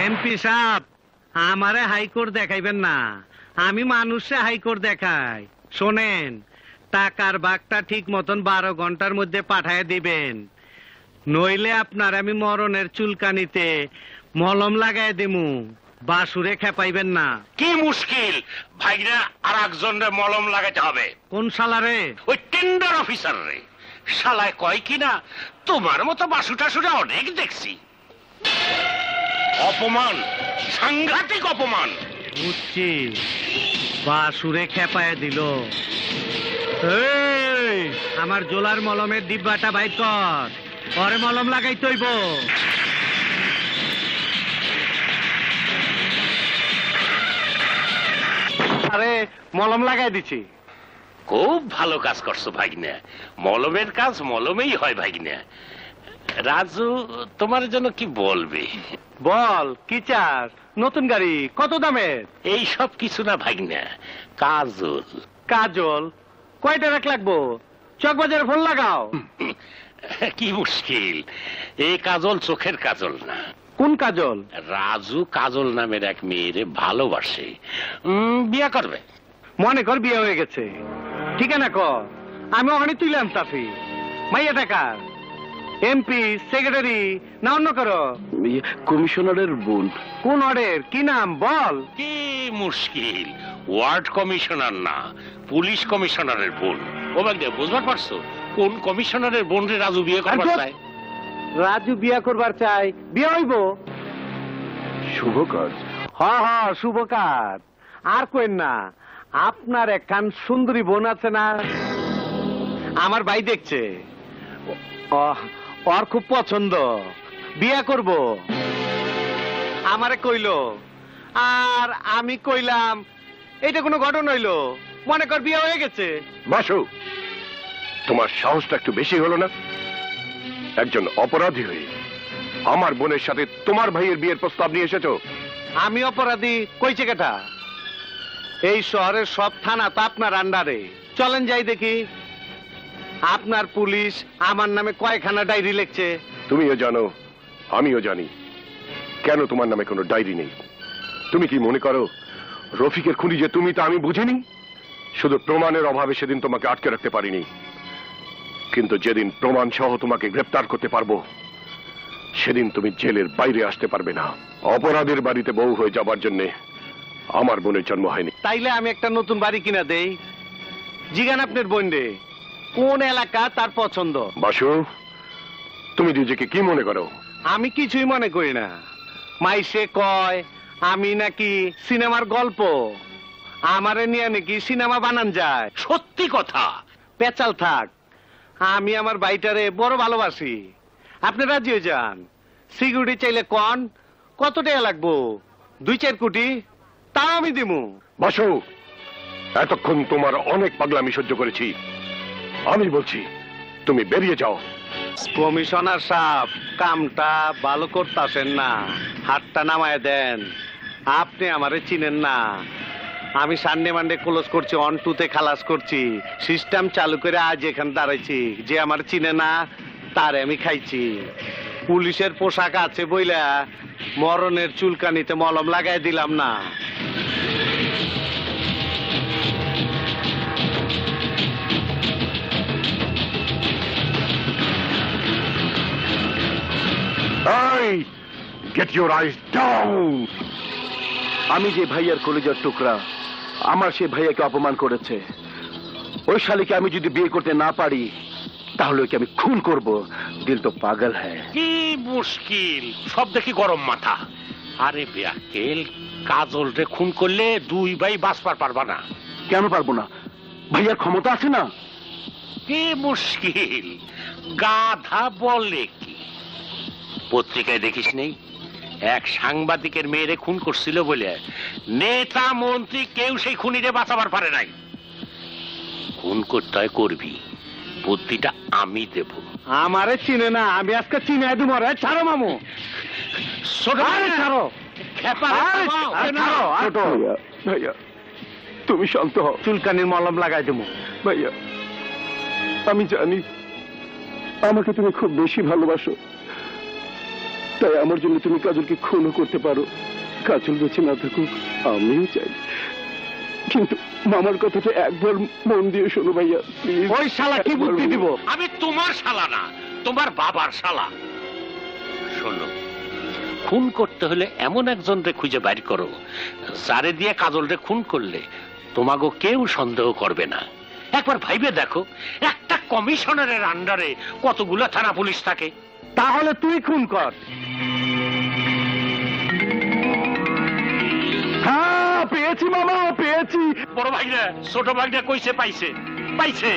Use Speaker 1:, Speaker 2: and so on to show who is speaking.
Speaker 1: MP সাহেব, আমারে high court দেখাইবেন না, আমি মানুষে হাইকোর্ট দেখাই। শোনেন, টাকার বাগটা ঠিক মতন 12 ঘন্টার মধ্যে পাঠায় দিবেন, নইলে আপনার আমি মরণের চুলকানিতে মলম লাগাই দিমু, বাসুরে খেপাইবেন না।
Speaker 2: কি মুশকিল ভাইরা, আর একজনের মলম লাগাতে হবে।
Speaker 1: কোন শালারে?
Speaker 2: ওই টেন্ডার অফিসার রে। শালায় কয় কিনা তোমার মতো বাসু টাসুরা অনেক দেখছি। অপমান, সাংঘাতিক অপমান।
Speaker 1: বুঝছি, বাসুরে খেপায় দিল। এই, আমার জোলার মলমের ডিব্বাটা বাইর কর, পরে মলম লাগাই তৈব। আরে মলম লাগাই দিছি।
Speaker 2: খুব ভালো কাজ করছো ভাগিনা, মলমের কাজ মলমেই হয় ভাগিনা। রাজু তোমার জন্য কি বলবে?
Speaker 1: বল, কি চাস? নতুন গাড়ি? কত দামের?
Speaker 2: এই সব কিছু না ভাগিনা, কাজল।
Speaker 1: কাজল? কয়টা রাখ লাগবো? চকবাজারে ফোন লাগাও।
Speaker 2: কি মুশকিল, এই কাজল চোখের কাজল না।
Speaker 1: কোন কাজল?
Speaker 2: রাজু কাজল নামের এক মেয়েরে ভালোবাসে, বিয়ে করবে।
Speaker 1: মনে কর বিয়ে হয়ে গেছে, ঠিকানা কর, আমি ওখানে তুইলাম তাফি। মাইয়া টাকার এমপি, সেক্রেটারি না অন্য করো?
Speaker 3: কমিশনারের বোন।
Speaker 1: কোন অর্ডার? কি নাম বল?
Speaker 2: কি মুশকিল, ওয়ার্ড কমিশনার না, পুলিশ কমিশনারের বোন। ও বাগদে বুঝবার পারছো কোন কমিশনারের বোন রে রাজু বিয়ে করবার চায়?
Speaker 1: রাজু বিয়ে করবার চাই, বিয়ে হইব।
Speaker 3: শুভ কাজ।
Speaker 1: হ শুভ কাজ। আর কইন না, আপনার একখান সুন্দরী বোন আছে না, আমার ভাই দেখছে, ওর খুব পছন্দ, বিয়ে করব আমারে কইলো। আর আমি কইলাম এটা কোনো ঘটনা হইলো, মনে কর বিয়ে হয়ে গেছে।
Speaker 3: বাসু, তোমার সাহসটা একটু বেশি হলো না? একজন অপরাধী হয়ে আমার বোনের সাথে তোমার ভাইয়ের বিয়ের প্রস্তাব নিয়ে এসেছো।
Speaker 1: আমি অপরাধী কইছে কেটা? এই শহরের সব থানা তো আপনার আন্ডারে, চলেন যাই দেখি। আপনার পুলিশ আমার নামে কয়খানা ডায়েরি লিখছে।
Speaker 3: তুমিও জানো, আমিও জানি, কেন তোমার নামে কোনো ডায়েরি নেই। তুমি কি মনে করো রফিকের খুনি যে তুমি, তা আমি বুঝিনি? শুধু প্রমাণের অভাবে সেদিন তোমাকে আটকে রাখতে পারিনি, কিন্তু যেদিন প্রমাণ সহ তোমাকে গ্রেপ্তার করতে পারবো, সেদিন তুমি জেলের বাইরে আসতে পারবে না। অপরাধের বাড়িতে বউ হয়ে যাবার জন্য আমার বোনের জন্ম হয়নি।
Speaker 1: তাইলে আমি একটা নতুন বাড়ি কিনা দেই। জিগান আপনার বোন রে কোন এলাকা তার পছন্দ।
Speaker 3: বাসু, তুমি নিজেকে কি মনে করো?
Speaker 1: আমি কিছুই মনে করি না। মাইসে কয় আমি নাকি সিনেমার গল্প, আমারে নিয়ে নাকি সিনেমা বানান যায়।
Speaker 2: সত্যি কথা।
Speaker 1: পেচাল থাক, আমি আমার বাইটারে বড় ভালোবাসি। আপনি রাজি হয়ে যান। সিকিউরিটি চাইলে কন, কত টাকা লাগবো? 2-4 কোটি, তাও আমি দিমু।
Speaker 3: বাসু, এতক্ষণ তোমার অনেক পাগলামি সহ্য করেছি, আমি বলছি তুমি বেরিয়ে যাও।
Speaker 1: কমিশনার সাহেব, কামটা ভালো করতেছেন না, হাতটা নামায় দেন। আপনি আমারে চিনেন না, আমি সানডে মানডে ক্লোজ করছি, 1-2-তে খালাস করছি, সিস্টেম চালু করে আজ এখানে দাঁড়াইছি। যে আমার চিনে না তারে আমি খাইছি। পুলিশের পোশাক আছে বইলা মরণের চুলকানিতে মলম লাগাই দিলাম না।
Speaker 3: Hey, get your eyes down!
Speaker 4: আমি যে ভাইয়ার কলিজার টুকরা, আমার সে ভাইয়াকে অপমান করেছে। ওই শালীকে আমি যদি বিয়ে করতে না পারি, তাহলে ওকে আমি খুন করব। দিল তো পাগল হ্যায়।
Speaker 2: কি মুশকিল, সব দেখি গরম মাথা। আরে বেয়াকেল, কাজল রে খুন করলে 2 ভাই বাঁচবার পারবা না।
Speaker 4: কেন পারবো না? ভাইয়ার ক্ষমতা আছে না?
Speaker 2: কি মুশকিল, গাধা বলে কি? পত্রিকায় দেখিস নেই, এক সাংবাদিকের মেয়েরে খুন করছিল বলে নেতা মন্ত্রী কেউ সেই খুনিরে বাঁচাবার পারে নাই। খুন করতে হয় করবি, বুদ্ধিটা আমি দেব।
Speaker 1: আমারে চিনে না, আমি আজকে চিনে দিব। ছাড়ো মামু, ছাড়ো।
Speaker 4: ভাইয়া, তুমি শান্ত হও।
Speaker 1: চুলকানির মলম লাগাই দেবো।
Speaker 4: ভাইয়া, আমি জানি আমাকে তুমি খুব বেশি ভালোবাসো, তাই আমার জন্য তুমি কাজলকে খুনও করতে পারো। কাজল বেঁচে না থাকুক আমিও চাই, কিন্তু মামার কথাটা একবার মন দিয়ে শোনো ভাইয়া প্লিজ।
Speaker 1: ওই শালা কি বুদ্ধি দিব?
Speaker 2: আমি তোমার শালা না, তোমার বাবার শালা। শোনো, খুন করতে হলে এমন একজনকে খুঁজে বাইর করো যারে দিয়ে কাজলরে খুন করলে তোমাকে কেউ সন্দেহ করবে না। একবার ভাইবে দেখো, একটা কমিশনারের আন্ডারে কতগুলো থানা পুলিশ থাকে।
Speaker 1: তাহলে তুই খুন কর।
Speaker 4: হ্যাঁ পেয়েছি মামা, পেয়েছি।
Speaker 2: বড় ভাইরা ছোট ভাইরা কইছে পাইছে পাইছে